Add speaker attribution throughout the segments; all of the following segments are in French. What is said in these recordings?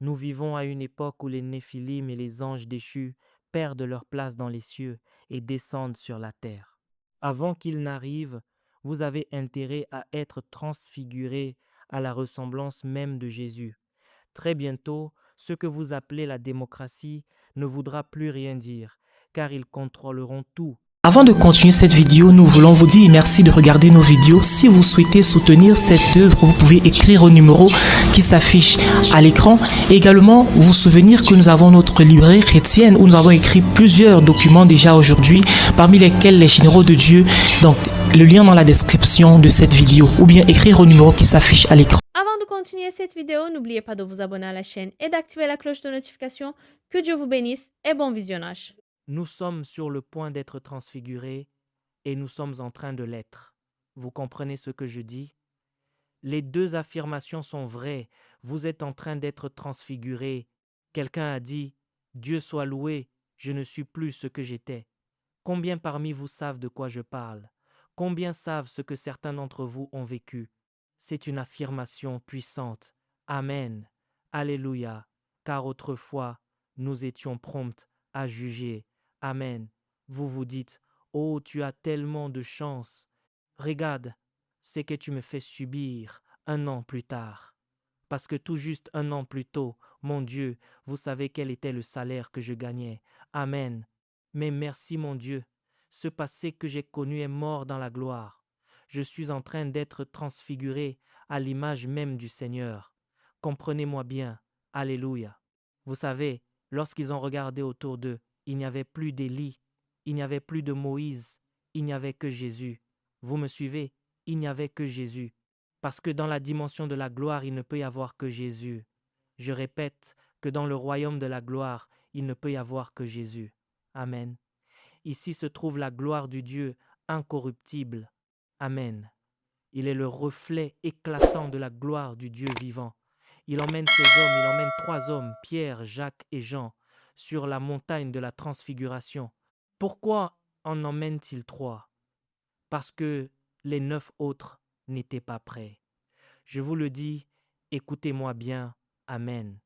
Speaker 1: Nous vivons à une époque où les Néphilim et les anges déchus perdent leur place dans les cieux et descendent sur la terre. Avant qu'ils n'arrivent, vous avez intérêt à être transfigurés à la ressemblance même de Jésus. Très bientôt, ce que vous appelez la démocratie ne voudra plus rien dire, car ils contrôleront tout.
Speaker 2: Avant de continuer cette vidéo, nous voulons vous dire merci de regarder nos vidéos. Si vous souhaitez soutenir cette œuvre, vous pouvez écrire au numéro qui s'affiche à l'écran. Également, vous souvenir que nous avons notre librairie chrétienne où nous avons écrit plusieurs documents déjà aujourd'hui, parmi lesquels les généraux de Dieu. Donc, le lien dans la description de cette vidéo ou bien écrire au numéro qui s'affiche à l'écran.
Speaker 3: Avant de continuer cette vidéo, n'oubliez pas de vous abonner à la chaîne et d'activer la cloche de notification. Que Dieu vous bénisse et bon visionnage.
Speaker 1: Nous sommes sur le point d'être transfigurés et nous sommes en train de l'être. Vous comprenez ce que je dis? Les deux affirmations sont vraies. Vous êtes en train d'être transfigurés. Quelqu'un a dit, Dieu soit loué, je ne suis plus ce que j'étais. Combien parmi vous savent de quoi je parle? Combien savent ce que certains d'entre vous ont vécu? C'est une affirmation puissante. Amen. Alléluia. Car autrefois, nous étions prompts à juger. Amen. Vous vous dites, oh, tu as tellement de chance. Regarde ce que tu me fais subir 1 an plus tard. Parce que tout juste 1 an plus tôt, mon Dieu, vous savez quel était le salaire que je gagnais. Amen. Mais merci mon Dieu, ce passé que j'ai connu est mort dans la gloire. Je suis en train d'être transfiguré à l'image même du Seigneur. Comprenez-moi bien. Alléluia. Vous savez, lorsqu'ils ont regardé autour d'eux, il n'y avait plus d'Élie, il n'y avait plus de Moïse, il n'y avait que Jésus. Vous me suivez? Il n'y avait que Jésus. Parce que dans la dimension de la gloire, il ne peut y avoir que Jésus. Je répète que dans le royaume de la gloire, il ne peut y avoir que Jésus. Amen. Ici se trouve la gloire du Dieu incorruptible. Amen. Il est le reflet éclatant de la gloire du Dieu vivant. Il emmène 3 hommes, Pierre, Jacques et Jean, sur la montagne de la transfiguration. Pourquoi en emmène-t-il 3? Parce que les 9 autres n'étaient pas prêts. Je vous le dis, écoutez-moi bien. Amen.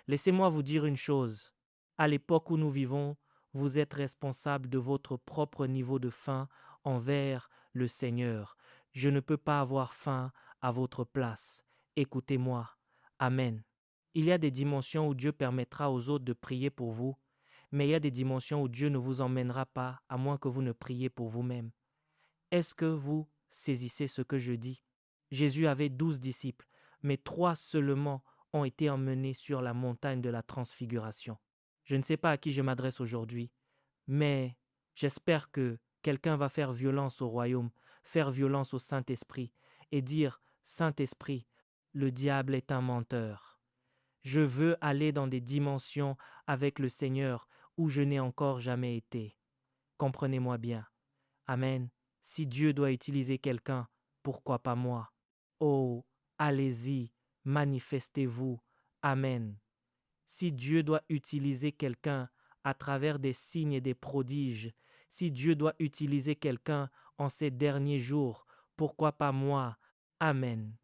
Speaker 1: Laissez-moi vous dire une chose. À l'époque où nous vivons, vous êtes responsable de votre propre niveau de faim envers le Seigneur. Je ne peux pas avoir faim à votre place. Écoutez-moi. Amen. Il y a des dimensions où Dieu permettra aux autres de prier pour vous, mais il y a des dimensions où Dieu ne vous emmènera pas à moins que vous ne priez pour vous-même. Est-ce que vous saisissez ce que je dis? Jésus avait 12 disciples, mais 3 seulement ont été emmenés sur la montagne de la transfiguration. Je ne sais pas à qui je m'adresse aujourd'hui, mais j'espère que quelqu'un va faire violence au royaume, faire violence au Saint-Esprit et dire, Saint-Esprit, le diable est un menteur. Je veux aller dans des dimensions avec le Seigneur où je n'ai encore jamais été. Comprenez-moi bien. Amen. Si Dieu doit utiliser quelqu'un, pourquoi pas moi? Oh, allez-y, manifestez-vous. Amen. Si Dieu doit utiliser quelqu'un à travers des signes et des prodiges, si Dieu doit utiliser quelqu'un en ces derniers jours, pourquoi pas moi? Amen.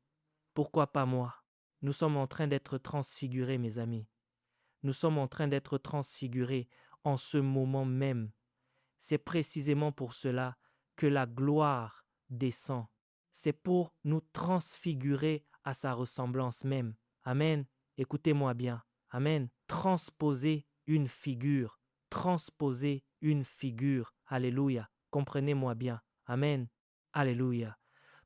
Speaker 1: Pourquoi pas moi? Nous sommes en train d'être transfigurés, mes amis. Nous sommes en train d'être transfigurés en ce moment même. C'est précisément pour cela que la gloire descend. C'est pour nous transfigurer à sa ressemblance même. Amen. Écoutez-moi bien. Amen. Transposer une figure. Transposer une figure. Alléluia. Comprenez-moi bien. Amen. Alléluia.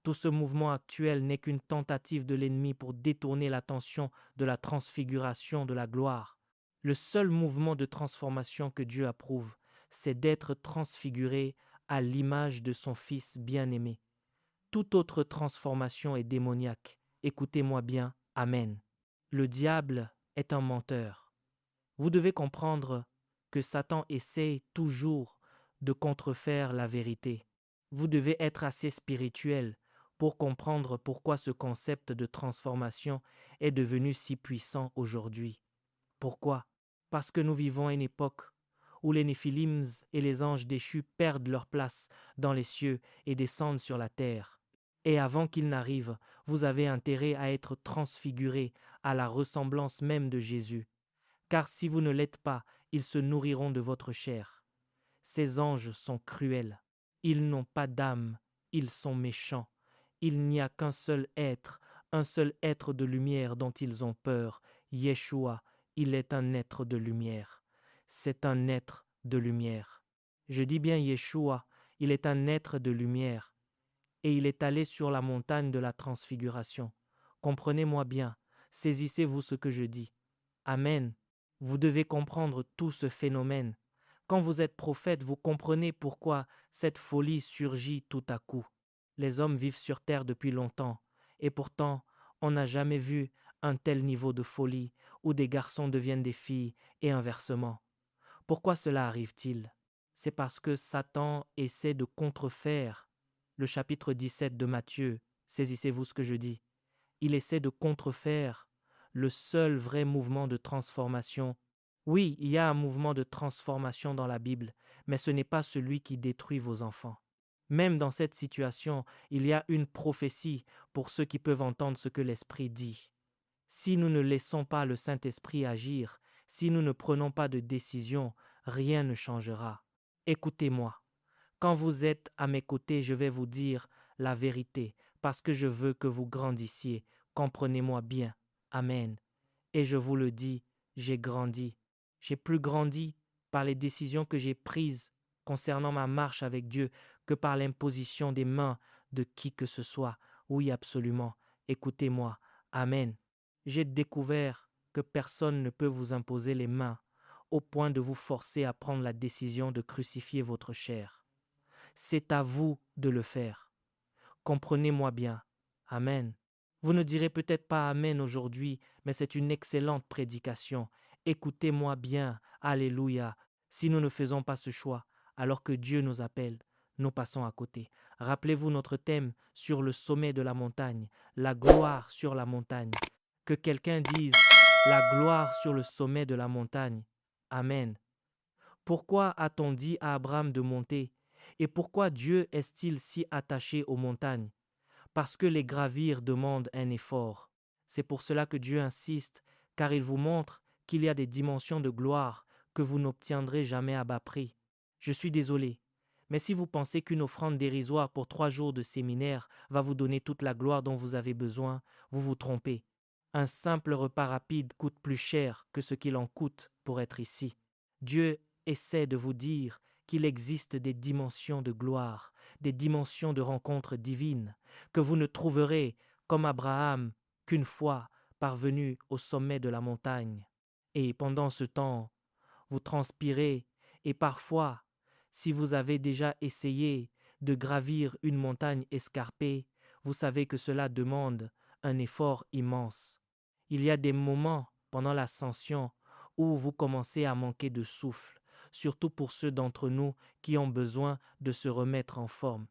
Speaker 1: Tout ce mouvement actuel n'est qu'une tentative de l'ennemi pour détourner l'attention de la transfiguration de la gloire. Le seul mouvement de transformation que Dieu approuve, c'est d'être transfiguré à l'image de son Fils bien-aimé. Toute autre transformation est démoniaque. Écoutez-moi bien. Amen. Le diable est un menteur. Vous devez comprendre que Satan essaie toujours de contrefaire la vérité. Vous devez être assez spirituel pour comprendre pourquoi ce concept de transformation est devenu si puissant aujourd'hui. Pourquoi? Parce que nous vivons à une époque où les Néphilims et les anges déchus perdent leur place dans les cieux et descendent sur la terre. Et avant qu'il n'arrive, vous avez intérêt à être transfigurés à la ressemblance même de Jésus. Car si vous ne l'êtes pas, ils se nourriront de votre chair. Ces anges sont cruels. Ils n'ont pas d'âme, ils sont méchants. Il n'y a qu'un seul être de lumière dont ils ont peur. Yeshua, il est un être de lumière. C'est un être de lumière. Je dis bien Yeshua, il est un être de lumière. Et il est allé sur la montagne de la transfiguration. Comprenez-moi bien, saisissez-vous ce que je dis. Amen. Vous devez comprendre tout ce phénomène. Quand vous êtes prophète, vous comprenez pourquoi cette folie surgit tout à coup. Les hommes vivent sur terre depuis longtemps, et pourtant, on n'a jamais vu un tel niveau de folie où des garçons deviennent des filles et inversement. Pourquoi cela arrive-t-il? C'est parce que Satan essaie de contrefaire le chapitre 17 de Matthieu. Saisissez-vous ce que je dis. Il essaie de contrefaire le seul vrai mouvement de transformation. Oui, il y a un mouvement de transformation dans la Bible, mais ce n'est pas celui qui détruit vos enfants. Même dans cette situation, il y a une prophétie pour ceux qui peuvent entendre ce que l'Esprit dit. Si nous ne laissons pas le Saint-Esprit agir, si nous ne prenons pas de décision, rien ne changera. Écoutez-moi. Quand vous êtes à mes côtés, je vais vous dire la vérité, parce que je veux que vous grandissiez. Comprenez-moi bien. Amen. Et je vous le dis, j'ai grandi. J'ai plus grandi par les décisions que j'ai prises concernant ma marche avec Dieu que par l'imposition des mains de qui que ce soit. Oui, absolument. Écoutez-moi. Amen. J'ai découvert que personne ne peut vous imposer les mains au point de vous forcer à prendre la décision de crucifier votre chair. C'est à vous de le faire. Comprenez-moi bien. Amen. Vous ne direz peut-être pas Amen aujourd'hui, mais c'est une excellente prédication. Écoutez-moi bien. Alléluia. Si nous ne faisons pas ce choix, alors que Dieu nous appelle, nous passons à côté. Rappelez-vous notre thème sur le sommet de la montagne, la gloire sur la montagne. Que quelqu'un dise la gloire sur le sommet de la montagne. Amen. Pourquoi a-t-on dit à Abraham de monter? Et pourquoi Dieu est-il si attaché aux montagnes? Parce que les gravir demandent un effort. C'est pour cela que Dieu insiste, car il vous montre qu'il y a des dimensions de gloire que vous n'obtiendrez jamais à bas prix. Je suis désolé, mais si vous pensez qu'une offrande dérisoire pour 3 jours de séminaire va vous donner toute la gloire dont vous avez besoin, vous vous trompez. Un simple repas rapide coûte plus cher que ce qu'il en coûte pour être ici. Dieu essaie de vous dire qu'il existe des dimensions de gloire, des dimensions de rencontres divines, que vous ne trouverez, comme Abraham, qu'une fois parvenu au sommet de la montagne. Et pendant ce temps, vous transpirez, et parfois, si vous avez déjà essayé de gravir une montagne escarpée, vous savez que cela demande un effort immense. Il y a des moments pendant l'ascension où vous commencez à manquer de souffle, surtout pour ceux d'entre nous qui ont besoin de se remettre en forme.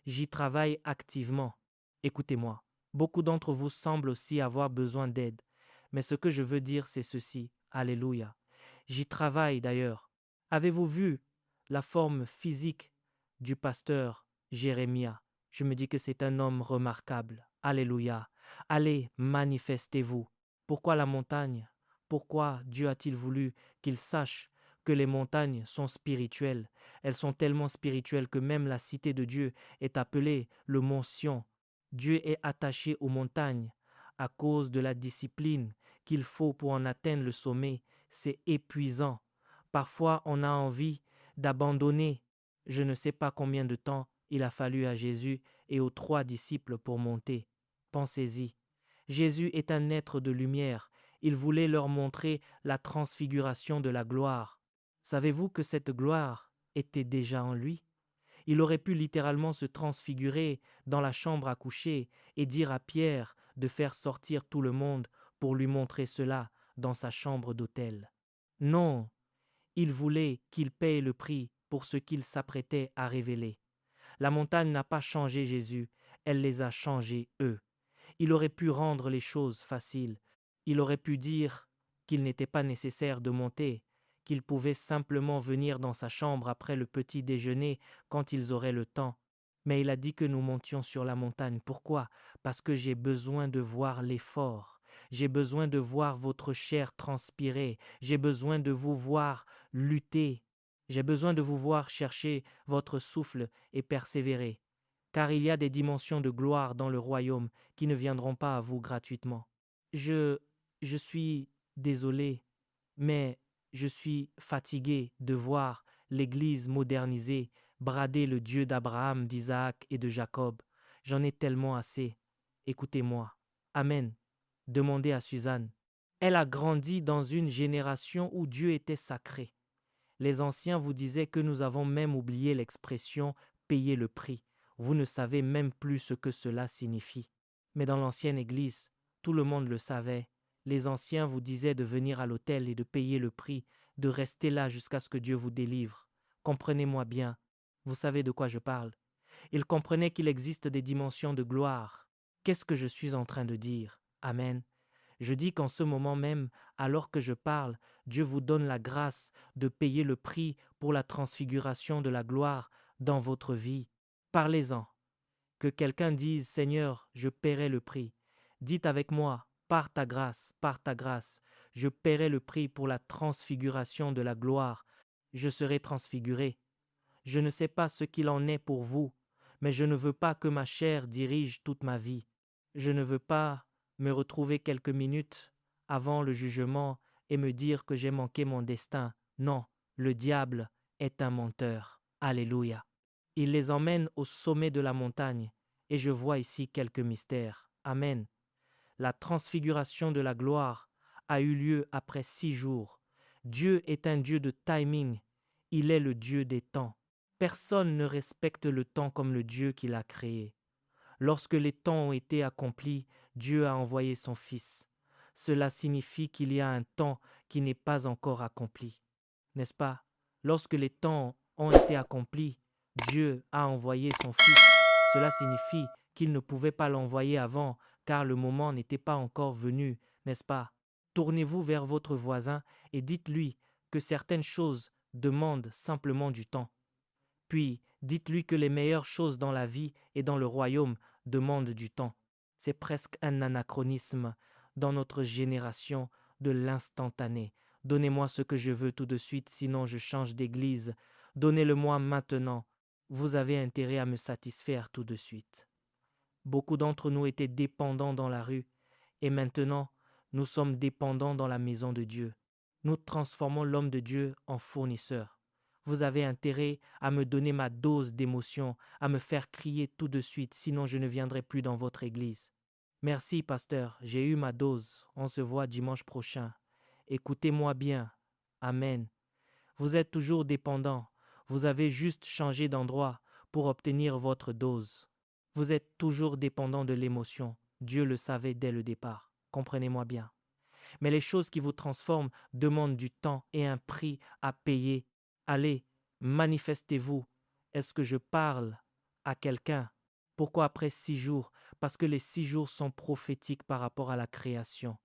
Speaker 1: J'y travaille activement. Écoutez-moi, beaucoup d'entre vous semblent aussi avoir besoin d'aide, mais ce que je veux dire, c'est ceci. Alléluia. J'y travaille d'ailleurs. Avez-vous vu la forme physique du pasteur Jérémia? Je me dis que c'est un homme remarquable. Alléluia. Allez, manifestez-vous. Pourquoi la montagne? Pourquoi Dieu a-t-il voulu qu'il sache que les montagnes sont spirituelles? Elles sont tellement spirituelles que même la cité de Dieu est appelée le mont Sion. Dieu est attaché aux montagnes à cause de la discipline qu'il faut pour en atteindre le sommet. C'est épuisant. Parfois, on a envie d'abandonner. Je ne sais pas combien de temps il a fallu à Jésus et aux 3 disciples pour monter. Pensez-y. Jésus est un être de lumière. Il voulait leur montrer la transfiguration de la gloire. Savez-vous que cette gloire était déjà en lui? Il aurait pu littéralement se transfigurer dans la chambre à coucher et dire à Pierre de faire sortir tout le monde pour lui montrer cela dans sa chambre d'hôtel. Non, il voulait qu'il paye le prix pour ce qu'il s'apprêtait à révéler. La montagne n'a pas changé Jésus, elle les a changés eux. Il aurait pu rendre les choses faciles. Il aurait pu dire qu'il n'était pas nécessaire de monter, qu'ils pouvaient simplement venir dans sa chambre après le petit déjeuner quand ils auraient le temps. Mais il a dit que nous montions sur la montagne. Pourquoi? Parce que j'ai besoin de voir l'effort. J'ai besoin de voir votre chair transpirer. J'ai besoin de vous voir lutter. J'ai besoin de vous voir chercher votre souffle et persévérer. Car il y a des dimensions de gloire dans le royaume qui ne viendront pas à vous gratuitement. Je suis désolé, mais je suis fatigué de voir l'Église modernisée brader le Dieu d'Abraham, d'Isaac et de Jacob. J'en ai tellement assez. Écoutez-moi. Amen. Demandez à Suzanne. Elle a grandi dans une génération où Dieu était sacré. Les anciens vous disaient que nous avons même oublié l'expression « payer le prix ». Vous ne savez même plus ce que cela signifie. Mais dans l'ancienne Église, tout le monde le savait. Les anciens vous disaient de venir à l'autel et de payer le prix, de rester là jusqu'à ce que Dieu vous délivre. Comprenez-moi bien. Vous savez de quoi je parle. Ils comprenaient qu'il existe des dimensions de gloire. Qu'est-ce que je suis en train de dire? Amen. Je dis qu'en ce moment même, alors que je parle, Dieu vous donne la grâce de payer le prix pour la transfiguration de la gloire dans votre vie. Parlez-en. Que quelqu'un dise « Seigneur, je paierai le prix ». Dites avec moi « Par ta grâce, je paierai le prix pour la transfiguration de la gloire. Je serai transfiguré. Je ne sais pas ce qu'il en est pour vous, mais je ne veux pas que ma chair dirige toute ma vie. Je ne veux pas me retrouver quelques minutes avant le jugement et me dire que j'ai manqué mon destin. Non, le diable est un menteur. Alléluia. Il les emmène au sommet de la montagne et je vois ici quelques mystères. Amen. La transfiguration de la gloire a eu lieu après 6 jours. Dieu est un Dieu de timing. Il est le Dieu des temps. Personne ne respecte le temps comme le Dieu qui l'a créé. Lorsque les temps ont été accomplis, Dieu a envoyé son Fils. Cela signifie qu'il y a un temps qui n'est pas encore accompli. N'est-ce pas? Lorsque les temps ont été accomplis, Dieu a envoyé son Fils. Cela signifie qu'il ne pouvait pas l'envoyer avant, car le moment n'était pas encore venu, n'est-ce pas? Tournez-vous vers votre voisin et dites-lui que certaines choses demandent simplement du temps. Puis, dites-lui que les meilleures choses dans la vie et dans le royaume demandent du temps. C'est presque un anachronisme dans notre génération de l'instantané. Donnez-moi ce que je veux tout de suite, sinon je change d'église. Donnez-le-moi maintenant. Vous avez intérêt à me satisfaire tout de suite. Beaucoup d'entre nous étaient dépendants dans la rue, et maintenant, nous sommes dépendants dans la maison de Dieu. Nous transformons l'homme de Dieu en fournisseur. Vous avez intérêt à me donner ma dose d'émotion, à me faire crier tout de suite, sinon je ne viendrai plus dans votre église. Merci, pasteur, j'ai eu ma dose. On se voit dimanche prochain. Écoutez-moi bien. Amen. Vous êtes toujours dépendant. Vous avez juste changé d'endroit pour obtenir votre dose. Vous êtes toujours dépendant de l'émotion. Dieu le savait dès le départ. Comprenez-moi bien. Mais les choses qui vous transforment demandent du temps et un prix à payer. Allez, manifestez-vous. Est-ce que je parle à quelqu'un? Pourquoi après 6 jours? Parce que les 6 jours sont prophétiques par rapport à la création.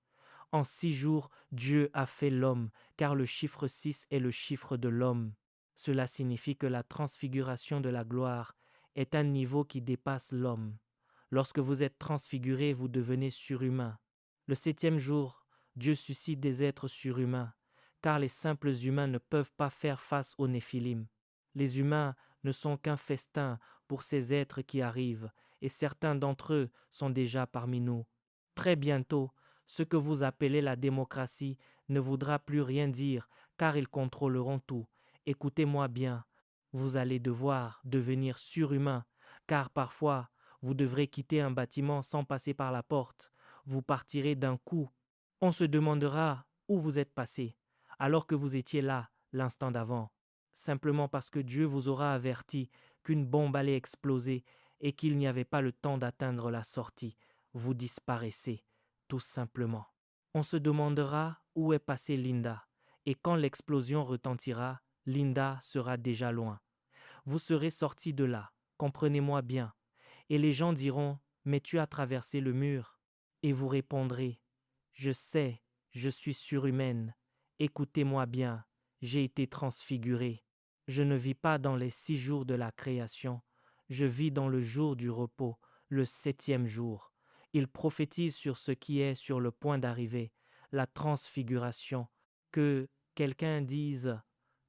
Speaker 1: En 6 jours, Dieu a fait l'homme, car le chiffre 6 est le chiffre de l'homme. Cela signifie que la transfiguration de la gloire est un niveau qui dépasse l'homme. Lorsque vous êtes transfiguré, vous devenez surhumain. Le 7e jour, Dieu suscite des êtres surhumains, car les simples humains ne peuvent pas faire face aux Néphilim. Les humains ne sont qu'un festin pour ces êtres qui arrivent, et certains d'entre eux sont déjà parmi nous. Très bientôt, ce que vous appelez la démocratie ne voudra plus rien dire, car ils contrôleront tout. Écoutez-moi bien, vous allez devoir devenir surhumain, car parfois, vous devrez quitter un bâtiment sans passer par la porte. Vous partirez d'un coup. On se demandera où vous êtes passé, alors que vous étiez là l'instant d'avant, simplement parce que Dieu vous aura averti qu'une bombe allait exploser et qu'il n'y avait pas le temps d'atteindre la sortie. Vous disparaissez, tout simplement. On se demandera où est passée Linda, et quand l'explosion retentira, Linda sera déjà loin. Vous serez sorti de là, comprenez-moi bien, et les gens diront « Mais tu as traversé le mur », et vous répondrez « Je sais, je suis surhumaine, écoutez-moi bien, j'ai été transfigurée. Je ne vis pas dans les 6 jours de la création, Je vis dans le jour du repos, le 7e jour. Il prophétise sur ce qui est sur le point d'arriver, la transfiguration. Que quelqu'un dise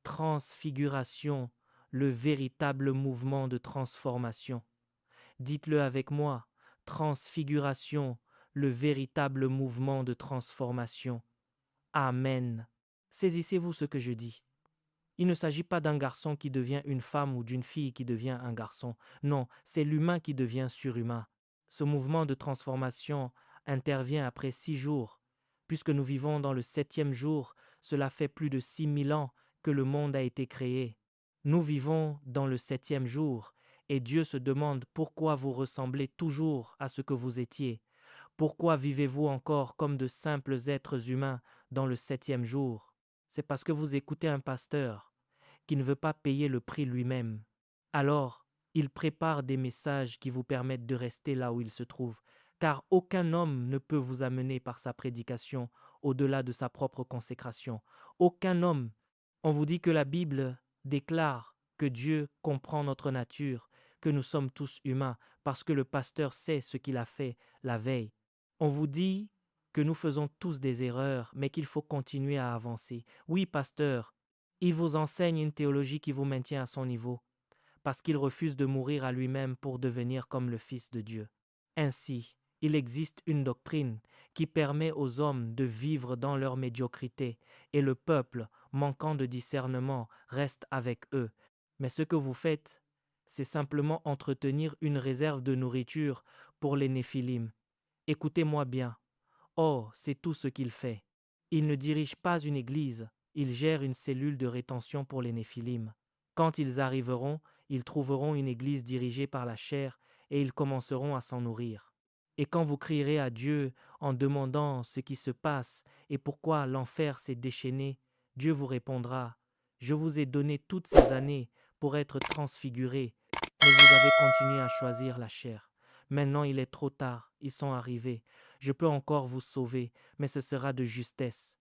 Speaker 1: transfiguration, le véritable mouvement de transformation. Dites-le avec moi, transfiguration, le véritable mouvement de transformation. Amen. Saisissez-vous ce que je dis. Il ne s'agit pas d'un garçon qui devient une femme ou d'une fille qui devient un garçon. Non, c'est l'humain qui devient surhumain. Ce mouvement de transformation intervient après 6 jours. Puisque nous vivons dans le 7e jour, cela fait plus de 6000 ans que le monde a été créé. Nous vivons dans le 7e jour et Dieu se demande pourquoi vous ressemblez toujours à ce que vous étiez. Pourquoi vivez-vous encore comme de simples êtres humains dans le 7e jour? C'est parce que vous écoutez un pasteur qui ne veut pas payer le prix lui-même. Alors, il prépare des messages qui vous permettent de rester là où il se trouve, car aucun homme ne peut vous amener par sa prédication au-delà de sa propre consécration. Aucun homme. On vous dit que la Bible déclare que Dieu comprend notre nature, que nous sommes tous humains, parce que le pasteur sait ce qu'il a fait la veille. On vous dit que nous faisons tous des erreurs, mais qu'il faut continuer à avancer. Oui, pasteur, il vous enseigne une théologie qui vous maintient à son niveau, parce qu'il refuse de mourir à lui-même pour devenir comme le Fils de Dieu. Ainsi, il existe une doctrine qui permet aux hommes de vivre dans leur médiocrité, et le peuple, manquant de discernement, reste avec eux. Mais ce que vous faites, c'est simplement entretenir une réserve de nourriture pour les Néphilim. Écoutez-moi bien. Oh, c'est tout ce qu'il fait. Il ne dirige pas une église, il gère une cellule de rétention pour les Néphilim. Quand ils arriveront, ils trouveront une église dirigée par la chair et ils commenceront à s'en nourrir. Et quand vous crierez à Dieu en demandant ce qui se passe et pourquoi l'enfer s'est déchaîné, Dieu vous répondra « Je vous ai donné toutes ces années pour être transfigurés, mais vous avez continué à choisir la chair. Maintenant il est trop tard, ils sont arrivés. Je peux encore vous sauver, mais ce sera de justesse.